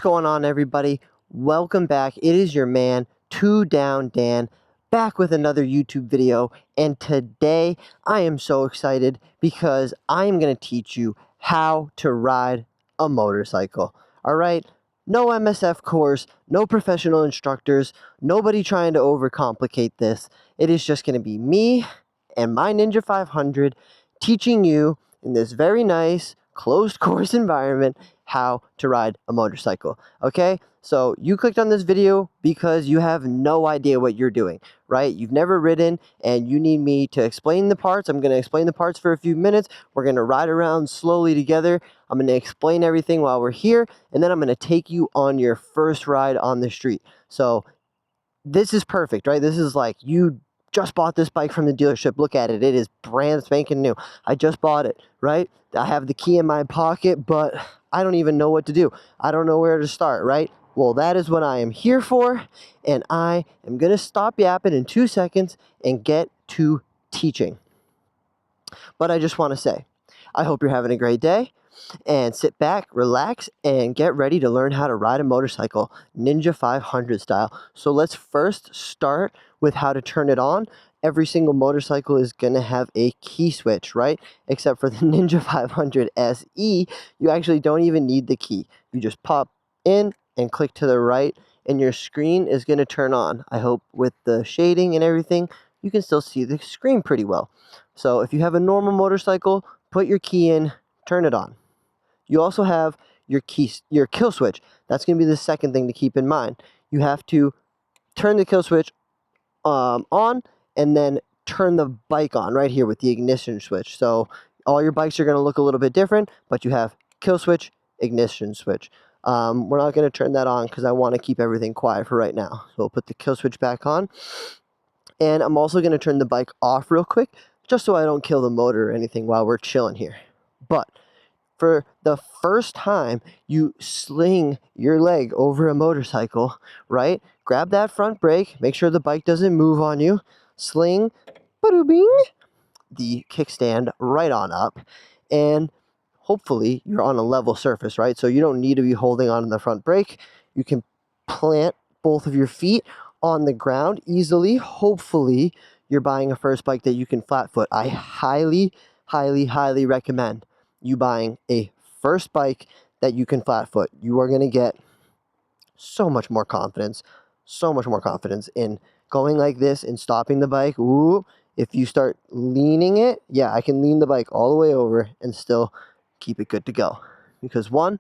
going on, everybody? Welcome back. It is your man, Two Down Dan, back with another YouTube video. And today I am so excited because I am going to teach you how to ride a motorcycle. All right? No MSF course, no professional instructors, nobody trying to overcomplicate this. It is just going to be me and my Ninja 500 teaching you in this very nice closed course environment how to ride a motorcycle. Okay, so you clicked on this video because you have no idea what you're doing, right? You've never ridden and you need me to explain the parts. I'm going to explain the parts for a few minutes. We're going to ride around slowly together. I'm going to explain everything while we're here, and then I'm going to take you on your first ride on the street. So this is perfect, right? This is like you just bought this bike from the dealership. Look at it. It is brand spanking new. I just bought it, right? I have the key in my pocket, but I don't even know what to do. I don't know where to start, right? Well, that is what I am here for, and I am going to stop yapping in 2 seconds and get to teaching. But I just want to say, I hope you're having a great day, and sit back, relax, and get ready to learn how to ride a motorcycle, Ninja 500 style. So let's first start with how to turn it on. Every single motorcycle is going to have a key switch, right? Except for the Ninja 500 SE, you actually don't even need the key. You just pop in and click to the right, and your screen is going to turn on. I hope with the shading and everything, you can still see the screen pretty well. So if you have a normal motorcycle, put your key in, turn it on. You also have your kill switch. That's going to be the second thing to keep in mind. You have to turn the kill switch on and then turn the bike on right here with the ignition switch. So all your bikes are going to look a little bit different, but you have kill switch, ignition switch. We're not going to turn that on because I want to keep everything quiet for right now. So we'll put the kill switch back on. And I'm also going to turn the bike off real quick, just so I don't kill the motor or anything while we're chilling here. But for the first time you sling your leg over a motorcycle, right? Grab that front brake, make sure the bike doesn't move on you, sling, ba-doo-bing, the kickstand right on up, and hopefully you're on a level surface, right? So you don't need to be holding on to the front brake. You can plant both of your feet on the ground easily. Hopefully you're buying a first bike that you can flat foot. I highly recommend you buying a first bike that you can flat foot. You are going to get so much more confidence in going like this and stopping the bike. Ooh, if you start leaning it, yeah, I can lean the bike all the way over and still keep it good to go. Because one,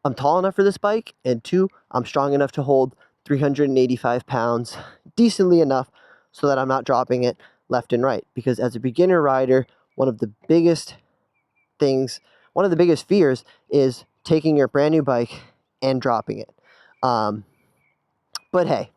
I'm tall enough for this bike, and two, I'm strong enough to hold 385 pounds decently enough so that I'm not dropping it left and right. Because as a beginner rider, one of the biggest fears is taking your brand new bike and dropping it. But hey,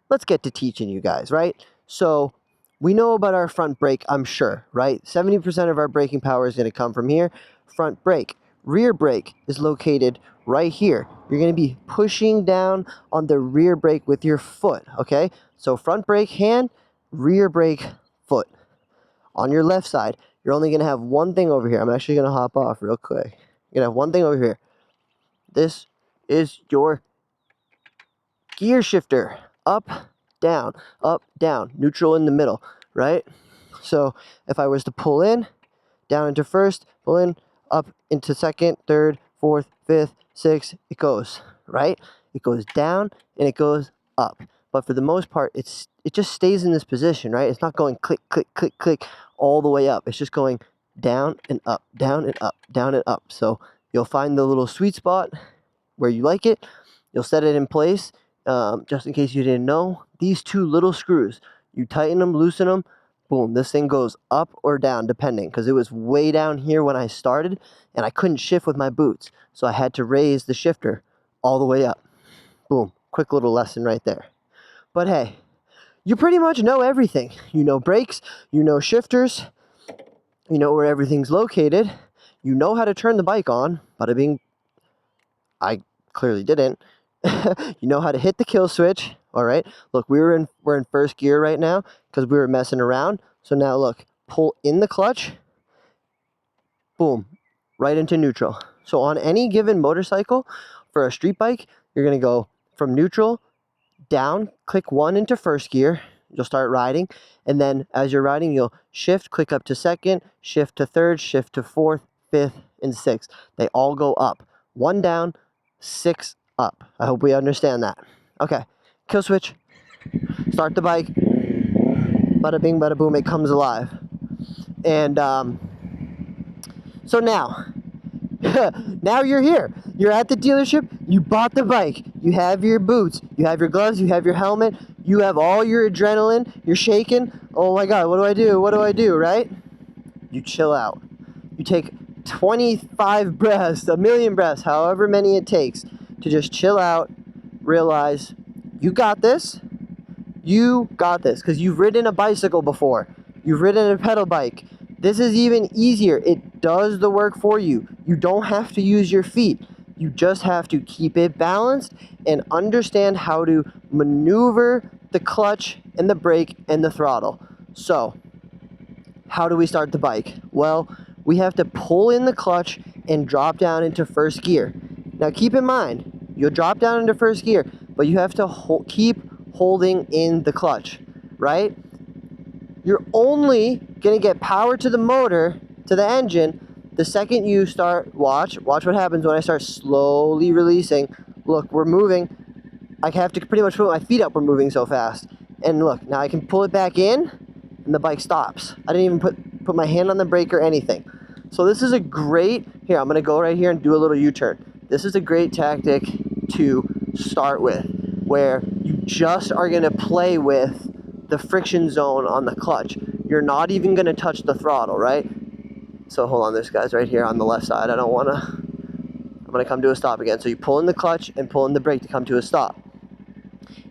let's get to teaching you guys, right? So we know about our front brake, I'm sure, right? 70% of our braking power is going to come from here. Front brake. Rear brake is located right here. You're going to be pushing down on the rear brake with your foot, okay? So front brake hand, rear brake foot. On your left side, you're only going to have one thing over here. I'm actually going to hop off real quick. You're going to have one thing over here. This is your gear shifter. Up, down, neutral in the middle, right? So if I was to pull in, down into first, pull in, up into second, third, fourth, fifth, sixth, it goes, right? It goes down and it goes up. But for the most part, it just stays in this position, right? It's not going click, click, click, click all the way up. It's just going down and up, down and up, down and up. So you'll find the little sweet spot where you like it. You'll set it in place. Just in case you didn't know, these two little screws, you tighten them, loosen them, boom, this thing goes up or down depending, because it was way down here when I started and I couldn't shift with my boots. So I had to raise the shifter all the way up. Boom, quick little lesson right there. But hey, you pretty much know everything. You know brakes, you know shifters, you know where everything's located, you know how to turn the bike on. Bada bing, I clearly didn't. You know how to hit the kill switch. All right, look, we're in first gear right now because we were messing around. So now look, pull in the clutch, boom, right into neutral. So on any given motorcycle, for a street bike, you're going to go from neutral down, click 1 into first gear. You'll start riding, and then as you're riding, you'll shift, click up to second, shift to third, shift to fourth, fifth, and sixth. They all go up. 1 down, 6 up. I hope we understand that. Okay, kill switch. Start the bike. Bada bing, bada boom, it comes alive. And so now, now you're here. You're at the dealership. You bought the bike. You have your boots. You have your gloves. You have your helmet. You have all your adrenaline. You're shaking. Oh my God, what do I do? What do I do, right? You chill out. You take 25 breaths, a million breaths, however many it takes to just chill out, realize you got this. You got this, because you've ridden a bicycle before. You've ridden a pedal bike. This is even easier. It does the work for you. You don't have to use your feet. You just have to keep it balanced and understand how to maneuver the clutch and the brake and the throttle. So, how do we start the bike? Well, we have to pull in the clutch and drop down into first gear. Now keep in mind, you'll drop down into first gear, but you have to keep holding in the clutch, right? You're only going to get power to the motor, to the engine, the second you start, watch what happens when I start slowly releasing. Look, we're moving. I have to pretty much put my feet up, we're moving so fast. And look, now I can pull it back in, and the bike stops. I didn't even put my hand on the brake or anything. So this is a great, here, I'm going to go right here and do a little U-turn. This is a great tactic to start with, where you just are going to play with the friction zone on the clutch. You're not even going to touch the throttle, right? So hold on, this guy's right here on the left side. I'm going to come to a stop again. So you pull in the clutch and pull in the brake to come to a stop.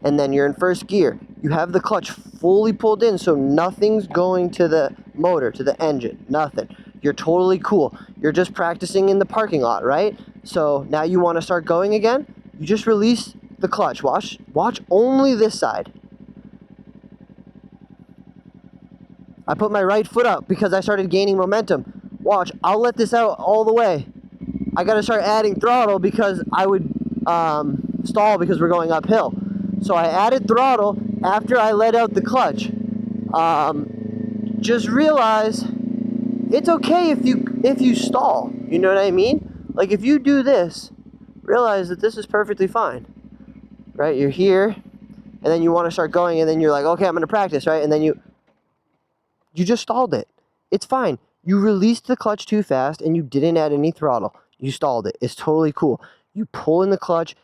And then you're in first gear. You have the clutch fully pulled in, so nothing's going to the motor, to the engine, nothing. You're totally cool. You're just practicing in the parking lot, right? So now you want to start going again. You just release the clutch. Watch only this side. I put my right foot up because I started gaining momentum. Watch, I'll let this out all the way. I got to start adding throttle because I would stall because we're going uphill. So I added throttle after I let out the clutch. Just realize it's okay if you stall. You know what I mean? Like if you do this, realize that this is perfectly fine. Right? You're here, and then you want to start going, and then you're like, okay, I'm going to practice, right? And then you just stalled it. It's fine. You released the clutch too fast, and you didn't add any throttle. You stalled it. It's totally cool. You pull in the clutch,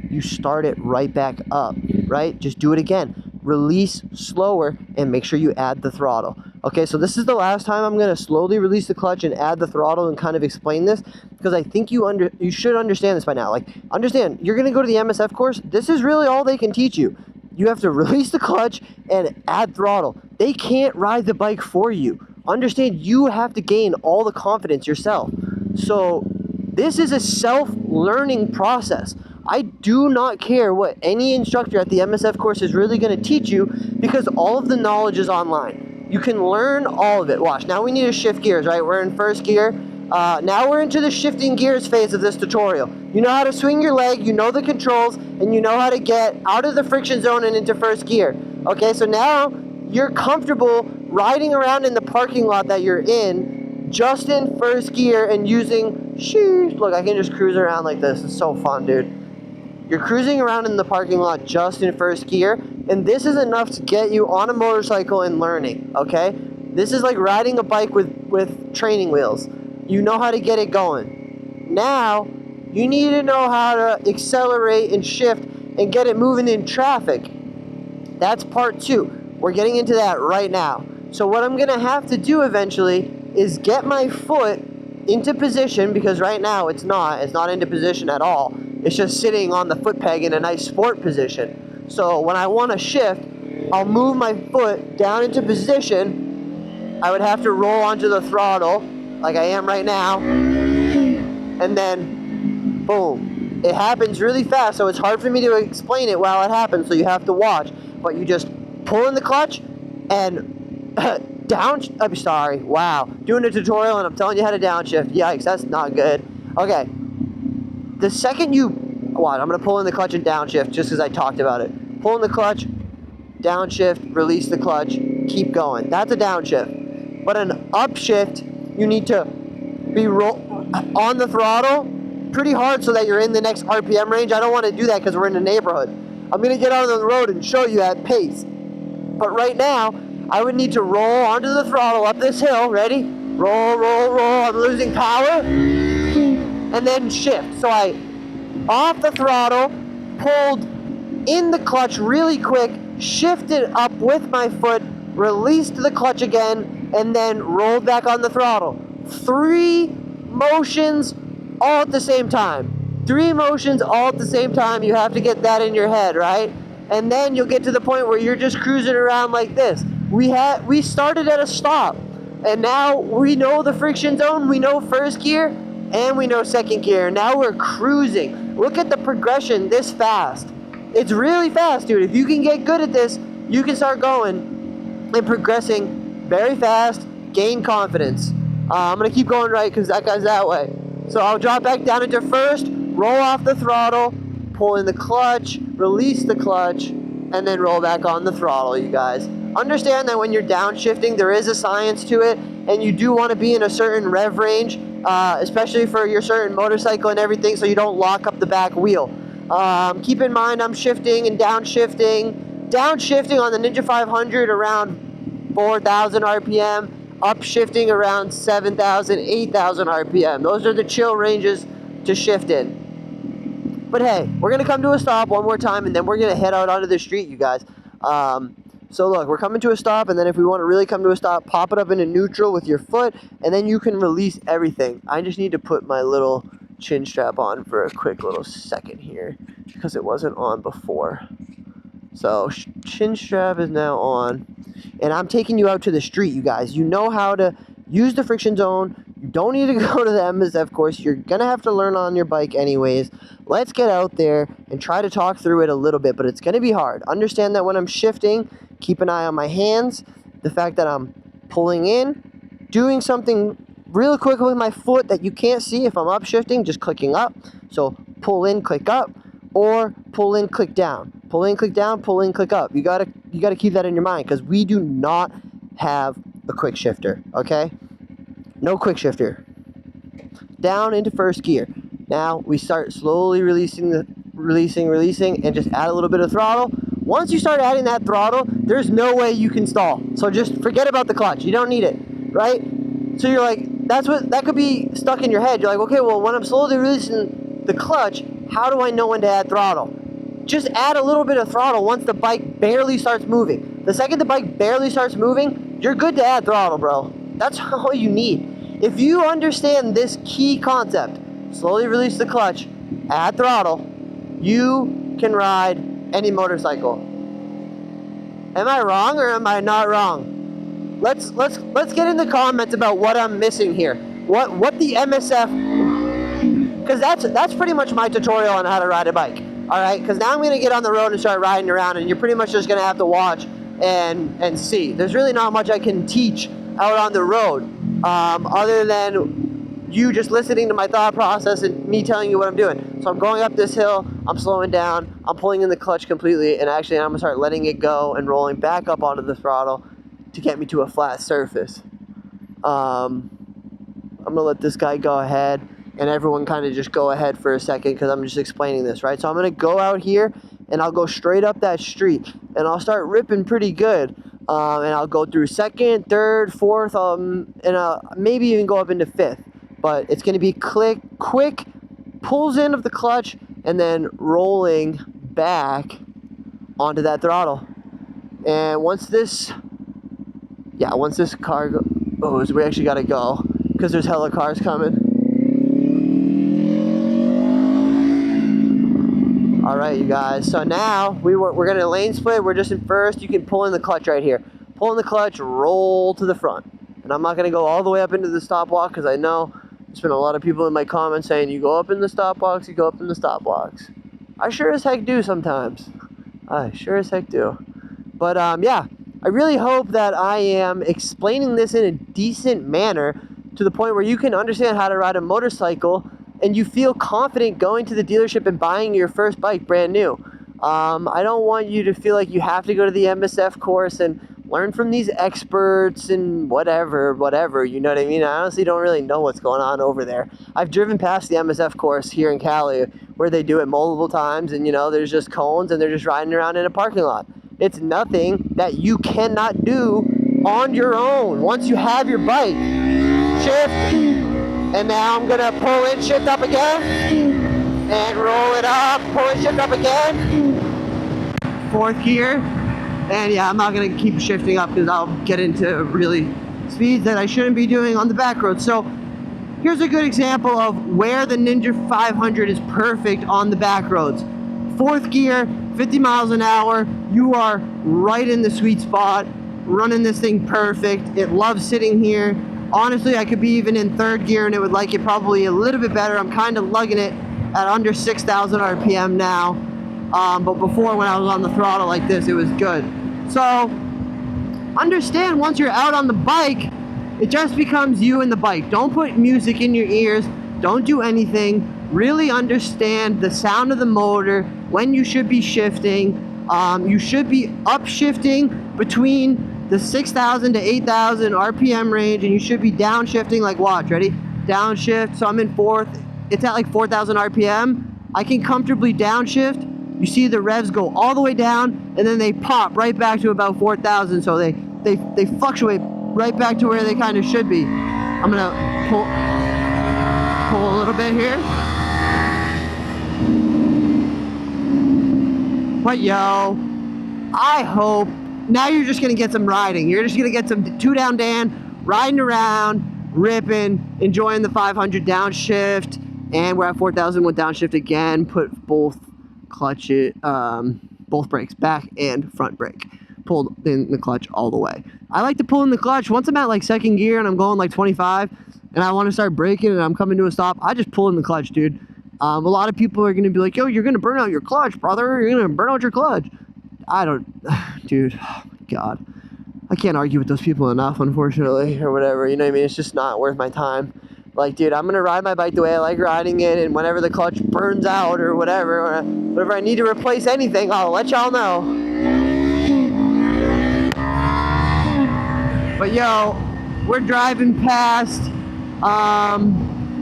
you start it right back up, right? Just do it again. Release slower and make sure you add the throttle. Okay, so this is the last time I'm going to slowly release the clutch and add the throttle and kind of explain this, because I think you should understand this by now. Like, understand, you're going to go to the MSF course. This is really all they can teach you. You have to release the clutch and add throttle. They can't ride the bike for you. Understand, you have to gain all the confidence yourself. So this is a self-learning process. I do not care what any instructor at the MSF course is really going to teach you, because all of the knowledge is online. You can learn all of it. Watch, now we need to shift gears, right? We're in first gear. Now we're into the shifting gears phase of this tutorial. You know how to swing your leg, you know the controls, and you know how to get out of the friction zone and into first gear. Okay, so now you're comfortable riding around in the parking lot that you're in, just in first gear and using, look, I can just cruise around like this. It's so fun, dude. You're cruising around in the parking lot just in first gear, and this is enough to get you on a motorcycle and learning, okay? This is like riding a bike with training wheels. You know how to get it going. Now, you need to know how to accelerate and shift and get it moving in traffic. That's part 2. We're getting into that right now. So what I'm going to have to do eventually is get my foot into position, because right now it's not into position at all. It's just sitting on the foot peg in a nice sport position. So when I want to shift, I'll move my foot down into position. I would have to roll onto the throttle like I am right now. And then, boom. It happens really fast, so it's hard for me to explain it while it happens, so you have to watch. But you just pull in the clutch and I'm sorry, wow. Doing a tutorial and I'm telling you how to downshift. Yikes, that's not good. Okay. the second you, I'm going to pull in the clutch and downshift just because I talked about it. Pull in the clutch, downshift, release the clutch, keep going. That's a downshift. But an upshift, you need to be on the throttle pretty hard so that you're in the next RPM range. I don't want to do that because we're in the neighborhood. I'm going to get out on the road and show you at pace. But right now, I would need to roll onto the throttle up this hill. Ready? Roll, roll, roll. I'm losing power. And then shift. So I off the throttle, pulled in the clutch really quick, shifted up with my foot, released the clutch again, and then rolled back on the throttle. 3 motions all at the same time. 3 motions all at the same time. You have to get that in your head, right? And then you'll get to the point where you're just cruising around like this. We started at a stop, and now we know the friction zone, we know first gear, and we know second gear. Now we're cruising. Look at the progression this fast. It's really fast, dude. If you can get good at this, you can start going and progressing very fast, gain confidence. I'm going to keep going right because that guy's that way. So I'll drop back down into first, roll off the throttle, pull in the clutch, release the clutch, and then roll back on the throttle, you guys. Understand that when you're downshifting, there is a science to it, and you do want to be in a certain rev range, especially for your certain motorcycle and everything, so you don't lock up the back wheel. Keep in mind, I'm shifting and downshifting. Downshifting on the Ninja 500 around 4,000 RPM. Upshifting around 7,000, 8,000 RPM. Those are the chill ranges to shift in. But hey, we're going to come to a stop one more time, and then we're going to head out onto the street, you guys. So look, we're coming to a stop, and then if we want to really come to a stop, pop it up into neutral with your foot, and then you can release everything. I just need to put my little chin strap on for a quick little second here, because it wasn't on before. So chin strap is now on, and I'm taking you out to the street, you guys. You know how to use the friction zone. You don't need to go to the MSF course. You're going to have to learn on your bike anyways. Let's get out there and try to talk through it a little bit, but it's going to be hard. Understand that when I'm shifting, keep an eye on my hands, the fact that I'm pulling in, doing something real quick with my foot that you can't see if I'm upshifting, just clicking up. So pull in, click up, or pull in, click down. Pull in, click down, pull in, click up. You gotta keep that in your mind because we do not have a quick shifter, okay? No quick shifter. Down into first gear. Now we start slowly releasing, and just add a little bit of throttle. Once you start adding that throttle, there's no way you can stall. So just forget about the clutch. You don't need it, right? So you're like, that could be stuck in your head. You're like, okay, well, when I'm slowly releasing the clutch, how do I know when to add throttle? Just add a little bit of throttle once the bike barely starts moving. The second the bike barely starts moving, you're good to add throttle, bro. That's all you need. If you understand this key concept, slowly release the clutch, add throttle, you can ride any motorcycle. Am I wrong or am I not wrong? Let's get in the comments about what I'm missing here. What the MSF, because that's pretty much my tutorial on how to ride a bike. All right, because now I'm going to get on the road and start riding around, and you're pretty much just going to have to watch and see. There's really not much I can teach out on the road other than you just listening to my thought process and me telling you what I'm doing. So I'm going up this hill, I'm slowing down, I'm pulling in the clutch completely, and actually I'm going to start letting it go and rolling back up onto the throttle to get me to a flat surface. I'm going to let this guy go ahead. And everyone kind of just go ahead for a second because I'm just explaining this, right? So I'm going to go out here, and I'll go straight up that street, and I'll start ripping pretty good. And I'll go through second, third, fourth, and maybe even go up into fifth. But it's going to be quick, pulls in of the clutch, and then rolling back onto that throttle. And once this car goes, we actually got to go because there's hella cars coming. All right, you guys. So now we're going to lane split. We're just in first. You can pull in the clutch right here. Pull in the clutch, roll to the front. And I'm not going to go all the way up into the stop block because I know there's been a lot of people in my comments saying you go up in the stop box, you go up in the stop box. I sure as heck do sometimes. I sure as heck do. But yeah, I really hope that I am explaining this in a decent manner to the point where you can understand how to ride a motorcycle and you feel confident going to the dealership and buying your first bike brand new. I don't want you to feel like you have to go to the MSF course and learn from these experts and whatever, you know what I mean? I honestly don't really know what's going on over there. I've driven past the MSF course here in Cali where they do it multiple times, and you know, there's just cones and they're just riding around in a parking lot. It's nothing that you cannot do on your own once you have your bike. Shift, and now I'm gonna pull in, shift up again, and roll it up, pull and shift up again. 4th gear, and yeah, I'm not gonna keep shifting up because I'll get into really speeds that I shouldn't be doing on the back road. So here's a good example of where the Ninja 500 is perfect on the back roads. 4th gear, 50 miles an hour, you are right in the sweet spot, running this thing perfect. It loves sitting here. Honestly, I could be even in 3rd gear and it would like it probably a little bit better. I'm kind of lugging it at under 6,000 RPM now. But before, when I was on the throttle like this, it was good. So understand, once you're out on the bike, it just becomes you and the bike. Don't put music in your ears. Don't do anything. Really understand the sound of the motor, when you should be shifting. You should be upshifting between the 6,000 to 8,000 RPM range, and you should be downshifting, like watch, ready? Downshift, so I'm in 4th, it's at like 4,000 RPM. I can comfortably downshift. You see the revs go all the way down, and then they pop right back to about 4,000, so they fluctuate right back to where they kind of should be. I'm gonna pull a little bit here. But yo, I hope now you're just gonna get some riding. You're just gonna get some 2 down Dan riding around, ripping, enjoying the 500 downshift, and we're at 4,000 with downshift again. Put both both brakes, back and front brake. Pulled in the clutch all the way. I like to pull in the clutch once I'm at like 2nd gear and I'm going like 25 and I want to start braking and I'm coming to a stop. I just pull in the clutch, dude. A lot of people are going to be like, yo, you're going to burn out your clutch, brother. You're going to burn out your clutch. I don't, dude, oh my God. I can't argue with those people enough, unfortunately, or whatever. You know what I mean? It's just not worth my time. Like, dude, I'm going to ride my bike the way I like riding it, and whenever the clutch burns out or whatever, whenever I need to replace anything, I'll let y'all know. But yo, we're driving past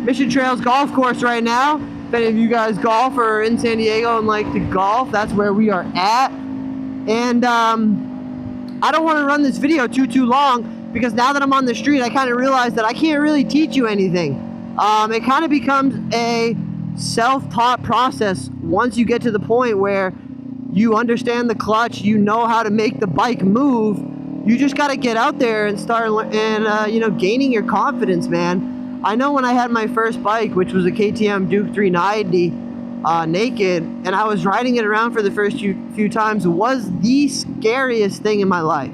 Mission Trails Golf Course right now. If any of you guys golf or are in San Diego and like to golf, that's where we are at. And I don't want to run this video too long, because now that I'm on the street, I kind of realize that I can't really teach you anything. It kind of becomes a self-taught process once you get to the point where you understand the clutch, you know how to make the bike move. You just got to get out there and start you know, gaining your confidence, man. I know when I had my first bike, which was a KTM Duke 390 naked, and I was riding it around for the first few times, was the scariest thing in my life.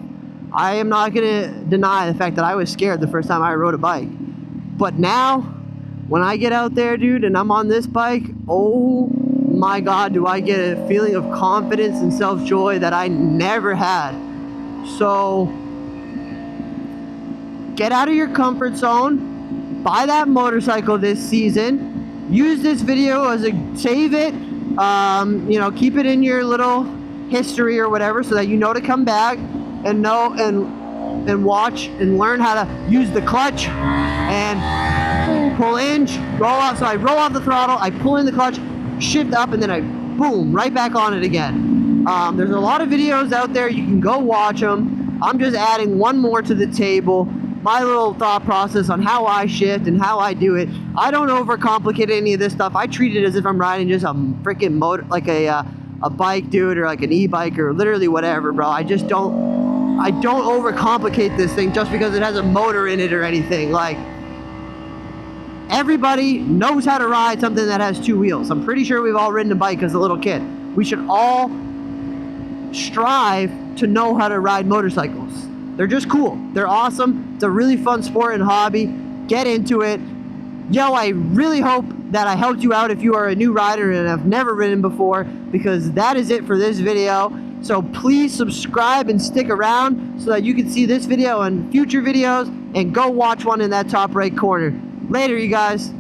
I am not going to deny the fact that I was scared the first time I rode a bike. But now, when I get out there, dude, and I'm on this bike, oh my God, do I get a feeling of confidence and self-joy that I never had. So, get out of your comfort zone. Buy that motorcycle this season. Use this video as save it. You know, keep it in your little history or whatever, so that you know to come back and know and watch and learn how to use the clutch and pull in, roll off. So I roll off the throttle, I pull in the clutch, shift up, and then I boom right back on it again. There's a lot of videos out there, you can go watch them. I'm just adding one more to the table, my little thought process on how I shift and how I do it. I don't overcomplicate any of this stuff. I treat it as if I'm riding just a freaking motor, like a bike, dude, or like an e-bike or literally whatever, bro. I don't overcomplicate this thing just because it has a motor in it or anything. Like, everybody knows how to ride something that has 2 wheels. I'm pretty sure we've all ridden a bike as a little kid. We should all strive to know how to ride motorcycles. They're just cool. They're awesome. It's a really fun sport and hobby. Get into it. Yo, I really hope that I helped you out if you are a new rider and have never ridden before, because that is it for this video. So please subscribe and stick around so that you can see this video and future videos, and go watch one in that top right corner. Later, you guys.